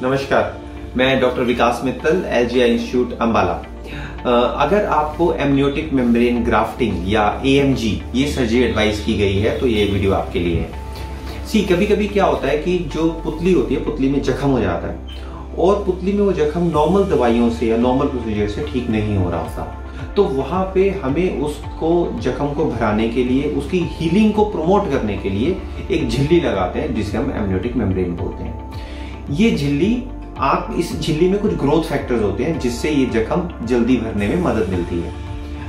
नमस्कार, मैं डॉक्टर विकास Mittal, LGI institute Ambala. अगर आपको एमनियोटिक मेम्ब्रेन ग्राफ्टिंग या AMG ये सर्जरी एडवाइस की गई है तो ये वीडियो आपके लिए है। कभी कभी क्या होता है कि जो पुतली होती है, पुतली में जख्म हो जाता है और पुतली में वो जख्म नॉर्मल दवाइयों से या नॉर्मल प्रोसीजर से ठीक नहीं हो रहा होता, तो वहां पे हमें उसको जख्म को भराने के लिए, उसकी हीलिंग को प्रमोट करने के लिए एक झिल्ली लगाते हैं जिसे हम एमनियोटिक मेम्ब्रेन बोलते हैं। ये झिल्ली, इस झिल्ली में कुछ ग्रोथ फैक्टर्स होते हैं जिससे ये जख्म जल्दी भरने में मदद मिलती है।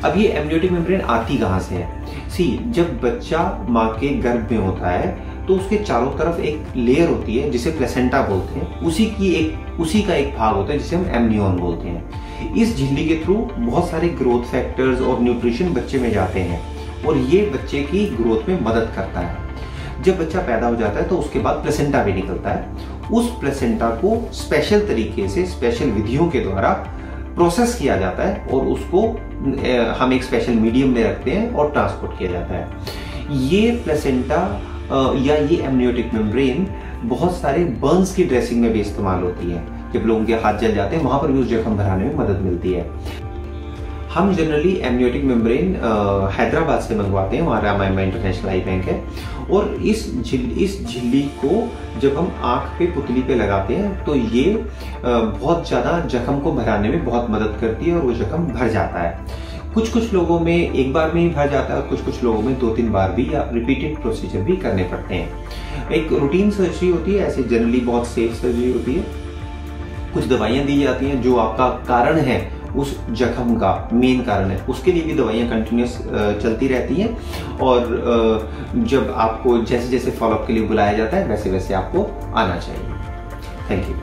अब ये एमनियोटिक मेम्ब्रेन आती कहां से है? जब बच्चा माँ के गर्भ में होता है तो उसके चारों तरफ एक लेयर होती है जिसे प्लेसेंटा बोलते हैं, उसी का एक भाग होता है जिसे हम एमनियोन बोलते हैं। इस झिल्ली के थ्रू बहुत सारे ग्रोथ फैक्टर्स और न्यूट्रिशन बच्चे में जाते हैं और ये बच्चे की ग्रोथ में मदद करता है। जब बच्चा पैदा हो जाता है तो उसके बाद प्लेसेंटा भी निकलता है। उस प्लेसेंटा को स्पेशल तरीके से, स्पेशल विधियों के द्वारा प्रोसेस किया जाता है और उसको हम एक स्पेशल मीडियम में रखते हैं और ट्रांसपोर्ट किया जाता है। ये प्लेसेंटा या ये एमनियोटिक मेम्ब्रेन बहुत सारे बर्न्स की ड्रेसिंग में भी इस्तेमाल होती है। जब लोगों के हाथ जल जाते हैं वहां पर भी उस जख्म भराने में मदद मिलती है। हम जनरली एमनियोटिक मेम्ब्रेन हैदराबाद से मंगवाते हैं, वहाँ रामायण इंटरनेशनल आई बैंक है। और इस झिल्ली को जब हम आंख पे, पुतली पे लगाते हैं तो ये बहुत ज्यादा जख्म को भराने में बहुत मदद करती है और वो जख्म भर जाता है। कुछ लोगों में एक बार में ही भर जाता है, कुछ लोगों में 2-3 बार भी या रिपीटेड प्रोसीजर भी करने पड़ते हैं। एक रूटीन सर्जरी होती है, ऐसे जनरली बहुत सेफ सर्जरी होती है। कुछ दवाइयां दी जाती हैं जो आपका कारण है, उस जख्म का मेन कारण है, उसके लिए भी दवाइयां कंटिन्यूस चलती रहती हैं। और जब आपको जैसे जैसे फॉलोअप के लिए बुलाया जाता है वैसे वैसे आपको आना चाहिए। Thank you.